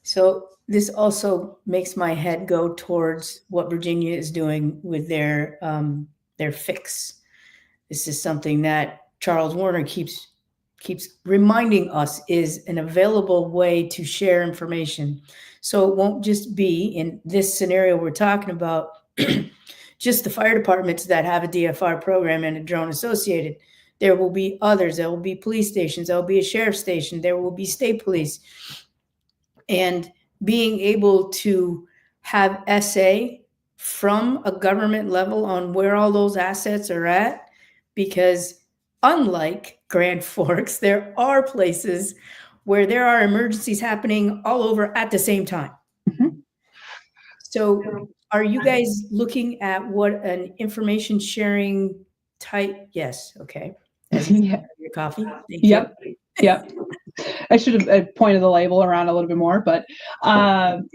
So this also makes my head go towards what Virginia is doing with their fix. This is something that Charles Warner keeps reminding us is an available way to share information. So it won't just be in this scenario we're talking about, just the fire departments that have a DFR program and a drone associated. There will be others. There will be police stations. There will be a sheriff's station. There will be state police. And being able to have SA from a government level on where all those assets are at, because unlike Grand Forks, there are places where there are emergencies happening all over at the same time. Mm-hmm. So are you guys looking at what an information sharing type? Yes. Okay. Yeah. Your coffee. Thank yep. you. Yep. I should have pointed the label around a little bit more, but and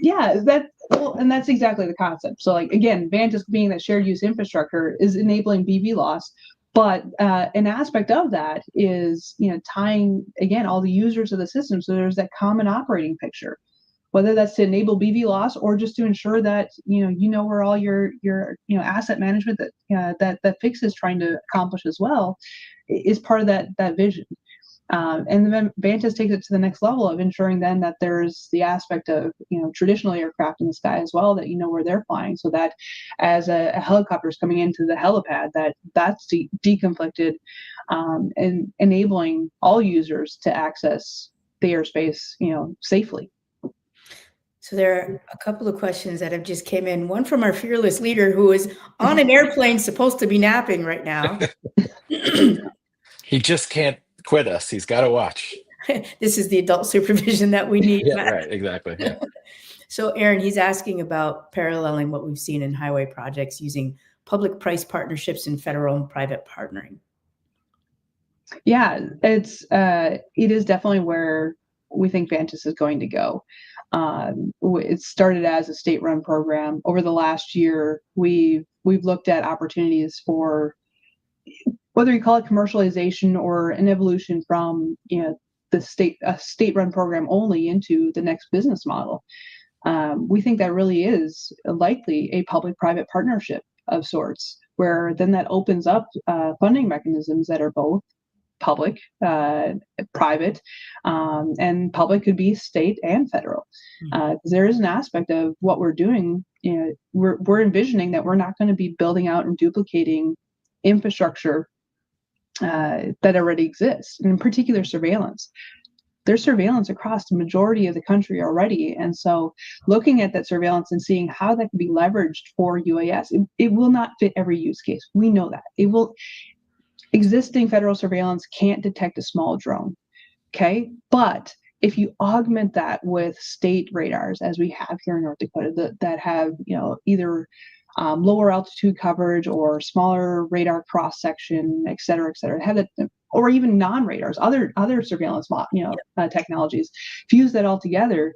that's exactly the concept. So, like, again, Vantage being that shared use infrastructure is enabling BV loss, but an aspect of that is, tying, again, all the users of the system, so there's that common operating picture, whether that's to enable BV loss or just to ensure that where all your asset management that Fix is trying to accomplish as well is part of that vision. And then Vantage takes it to the next level of ensuring then that there's the aspect of, traditional aircraft in the sky as well, that where they're flying, so that as a helicopter is coming into the helipad, that's deconflicted, and enabling all users to access the airspace, safely. So there are a couple of questions that have just came in. One from our fearless leader, who is on an airplane supposed to be napping right now. He just can't quit us. He's got to watch. This is the adult supervision that we need. Yeah, right, exactly. Yeah. So Erin, he's asking about paralleling what we've seen in highway projects using public price partnerships and federal and private partnering. Yeah, it is definitely where we think Vantis is going to go. It started as a state-run program. Over the last year, we've looked at opportunities for, whether you call it commercialization or an evolution from a state-run program only into the next business model. We think that really is likely a public-private partnership of sorts, where then that opens up funding mechanisms that are both public, private, and public could be state and federal. There is an aspect of what we're doing. We're envisioning that we're not going to be building out and duplicating infrastructure that already exists, and in particular surveillance. There's surveillance across the majority of the country already. And so looking at that surveillance and seeing how that can be leveraged for UAS, it will not fit every use case. We know that. Existing federal surveillance can't detect a small drone, okay? But if you augment that with state radars, as we have here in North Dakota, that have either lower altitude coverage or smaller radar cross section, et cetera, have that, or even non-radars, other surveillance technologies. Fuse that all together.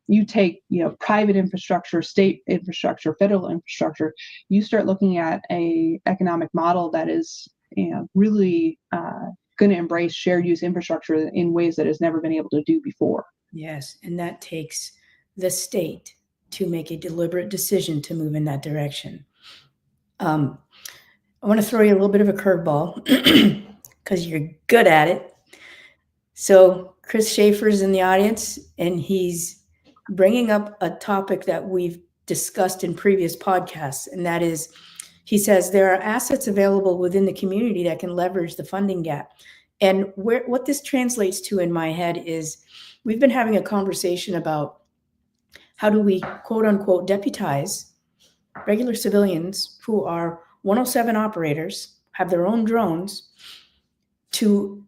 You take private infrastructure, state infrastructure, federal infrastructure. You start looking at a economic model that is really going to embrace shared use infrastructure in ways that it's never been able to do before. Yes, and that takes the state to make a deliberate decision to move in that direction. I want to throw you a little bit of a curveball because you're good at it. So Chris Schaefer's in the audience, and he's bringing up a topic that we've discussed in previous podcasts, and that is, he says there are assets available within the community that can leverage the funding gap. And what this translates to in my head is, we've been having a conversation about how do we, quote unquote, deputize regular civilians who are 107 operators, have their own drones, to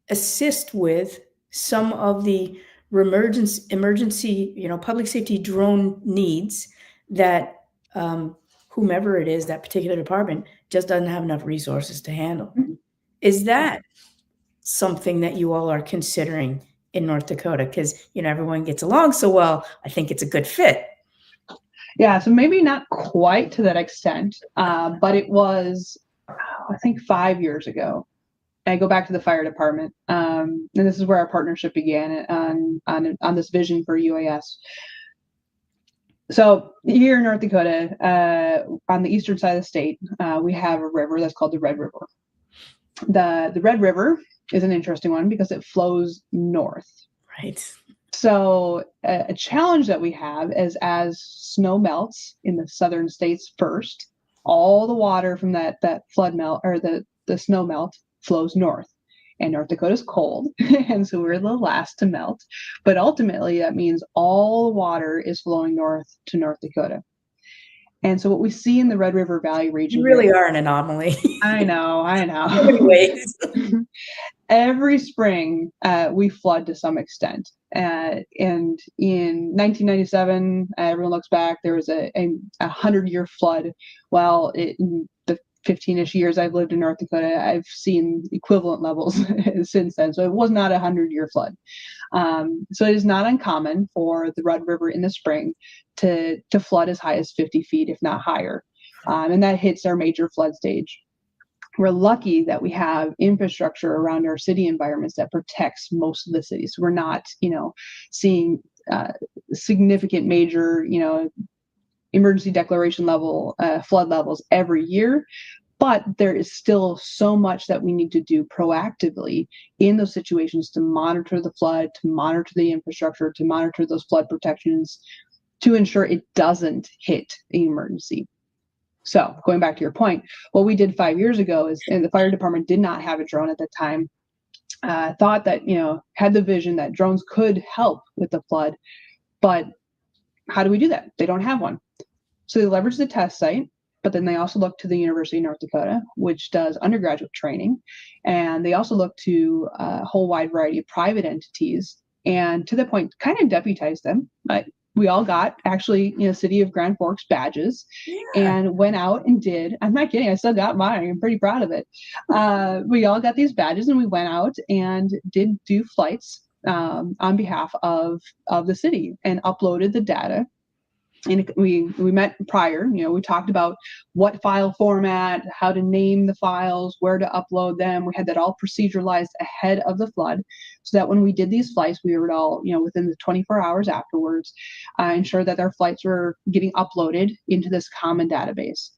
assist with some of the emergency, public safety drone needs that whomever it is, that particular department just doesn't have enough resources to handle. Mm-hmm. Is that something that you all are considering in North Dakota? Because, everyone gets along so well. I think it's a good fit. Yeah, so maybe not quite to that extent, but it was, I think 5 years ago. I go back to the fire department, and this is where our partnership began on this vision for UAS. So here in North Dakota, on the eastern side of the state, we have a river that's called the Red River. The Red River is an interesting one because it flows north. Right. So a challenge that we have is, as snow melts in the southern states first, all the water from that flood melt, or the snow melt, flows north. And North Dakota's cold, and so we're the last to melt. But ultimately, that means all the water is flowing north to North Dakota. And so what we see in the Red River Valley region— You really are an anomaly. I know. Anyways. Every spring, we flood to some extent. And in 1997, everyone looks back, there was a 100-year flood. Well, in the 15-ish years I've lived in North Dakota, I've seen equivalent levels since then. So it was not a 100-year flood. So it is not uncommon for the Red River in the spring to flood as high as 50 feet, if not higher. And that hits our major flood stage. We're lucky that we have infrastructure around our city environments that protects most of the cities. So we're not, seeing significant major, emergency declaration level flood levels every year. But there is still so much that we need to do proactively in those situations to monitor the flood, to monitor the infrastructure, to monitor those flood protections, to ensure it doesn't hit an emergency. So going back to your point, what we did 5 years ago is, and the fire department did not have a drone at the time, thought that, had the vision that drones could help with the flood, but how do we do that? They don't have one. So they leverage the test site, but then they also look to the University of North Dakota, which does undergraduate training. And they also look to a whole wide variety of private entities, and to the point, kind of deputize them. we all got actually, City of Grand Forks badges, and went out and did. I'm not kidding. I still got mine. I'm pretty proud of it. We all got these badges, and we went out and did do flights on behalf of the city and uploaded the data. And we met prior, we talked about what file format, how to name the files, where to upload them. We had that all proceduralized ahead of the flood, so that when we did these flights, we were all, within the 24 hours afterwards, ensure that our flights were getting uploaded into this common database.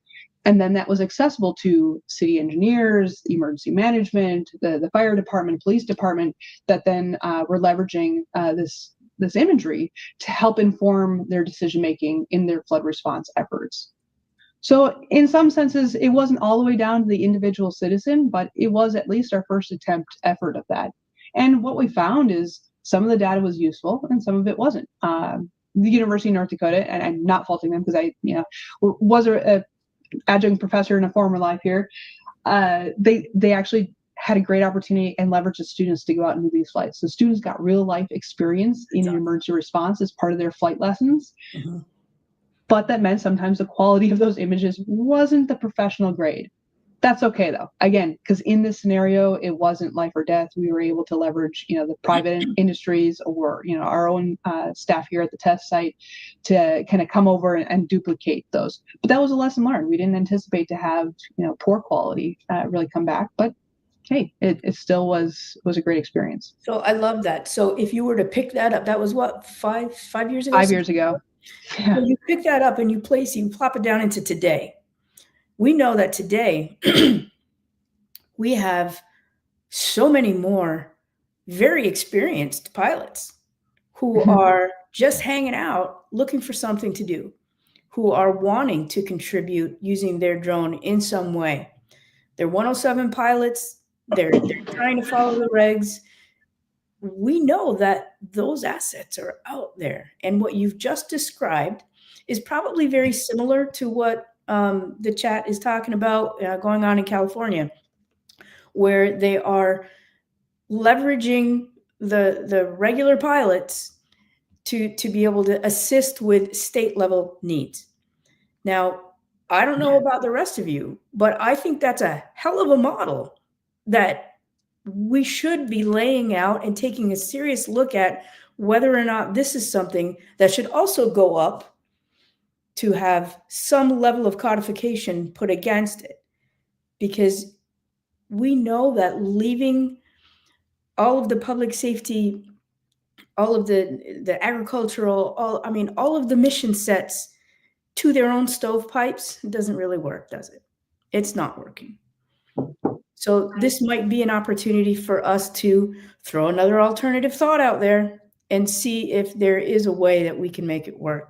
And then that was accessible to city engineers, emergency management, the fire department, police department, that then were leveraging this imagery to help inform their decision-making in their flood response efforts. So in some senses, it wasn't all the way down to the individual citizen, but it was at least our first attempt effort of that. And what we found is some of the data was useful and some of it wasn't. The University of North Dakota, and I'm not faulting them because I was a adjunct professor in a former life here, they actually had a great opportunity and leveraged the students to go out and do these flights. So students got real life experience in an emergency response as part of their flight lessons. Mm-hmm. But that meant sometimes the quality of those images wasn't the professional grade. That's okay though. Again, because in this scenario, it wasn't life or death. We were able to leverage, the private industries or, our own staff here at the test site to kind of come over and duplicate those. But that was a lesson learned. We didn't anticipate to have, poor quality really come back, but hey, it still was a great experience. So I love that. So if you were to pick that up, that was what, 5 years ago? 5 years ago. Yeah. So you pick that up and you plop it down into today. We know that today we have so many more very experienced pilots who mm-hmm. are just hanging out, looking for something to do, who are wanting to contribute using their drone in some way. They're 107 pilots. They're trying to follow the regs. We know that those assets are out there. And what you've just described is probably very similar to what the chat is talking about going on in California, where they are leveraging the regular pilots to be able to assist with state level needs. Now, I don't know about the rest of you, but I think that's a hell of a model that we should be laying out and taking a serious look at whether or not this is something that should also go up to have some level of codification put against it. Because we know that leaving all of the public safety, all of the agricultural, all of the mission sets to their own stovepipes doesn't really work, does it? It's not working. So this might be an opportunity for us to throw another alternative thought out there and see if there is a way that we can make it work.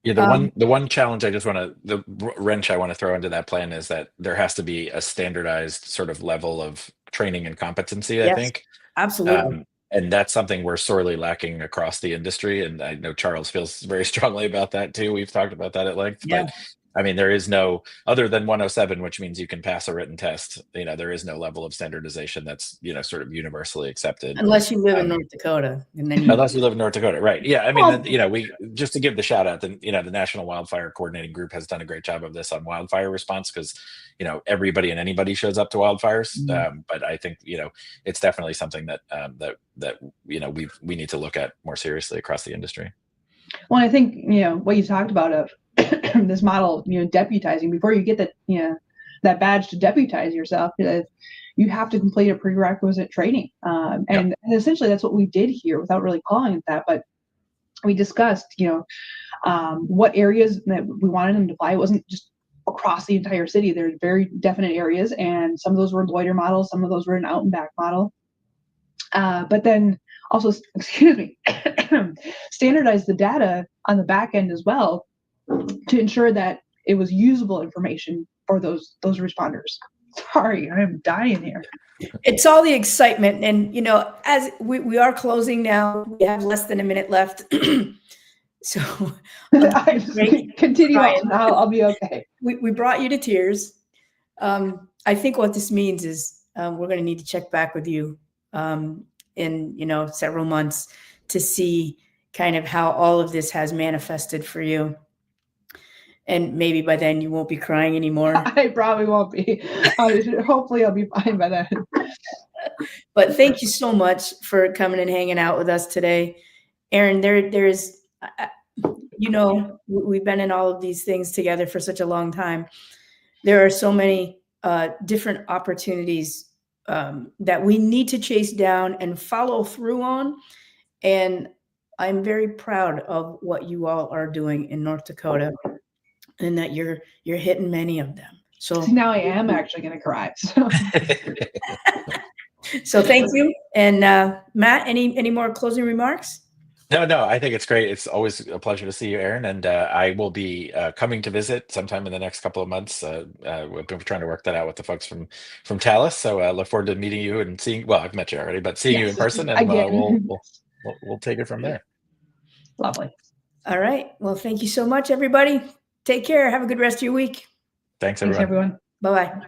Yeah, the one challenge the wrench I want to throw into that plan is that there has to be a standardized sort of level of training and competency, I think. Absolutely. And that's something we're sorely lacking across the industry. And I know Charles feels very strongly about that too. We've talked about that at length. Yeah. But I mean, there is no, other than 107, which means you can pass a written test, there is no level of standardization that's, sort of universally accepted. Unless you live in North Dakota. And then unless you live in North Dakota, right. Yeah, I mean, we, just to give the shout out, the National Wildfire Coordinating Group has done a great job of this on wildfire response because, everybody and anybody shows up to wildfires. Mm-hmm. But I think, it's definitely something that, we need to look at more seriously across the industry. Well, I think, what you talked about of this model, deputizing, before you get that badge to deputize yourself, you have to complete a prerequisite training. And essentially that's what we did here without really calling it that. But we discussed, what areas that we wanted them to fly. It wasn't just across the entire city. There's very definite areas, and some of those were loiter models, some of those were an out and back model. But then also, standardize the data on the back end as well to ensure that it was usable information for those responders. Sorry, I'm dying here. It's all the excitement. And, as we are closing now, we have less than a minute left. So continue on. I'll be okay. We brought you to tears. I think what this means is we're going to need to check back with you in, several months to see kind of how all of this has manifested for you. And maybe by then you won't be crying anymore. I probably won't be. Hopefully I'll be fine by then. But thank you so much for coming and hanging out with us today. Erin, there's, you know, we've been in all of these things together for such a long time. There are so many different opportunities that we need to chase down and follow through on. And I'm very proud of what you all are doing in North Dakota, and that you're hitting many of them. So now I am actually going to cry. So thank you. And Matt, any more closing remarks? No, I think it's great. It's always a pleasure to see you, Erin, and I will be coming to visit sometime in the next couple of months. We've been trying to work that out with the folks from Talis, so I look forward to meeting you and seeing. Well, I've met you already, but seeing you in person, and we'll take it from there. Lovely. All right. Well, thank you so much, everybody. Take care. Have a good rest of your week. Thanks, Thanks, everyone. Bye-bye.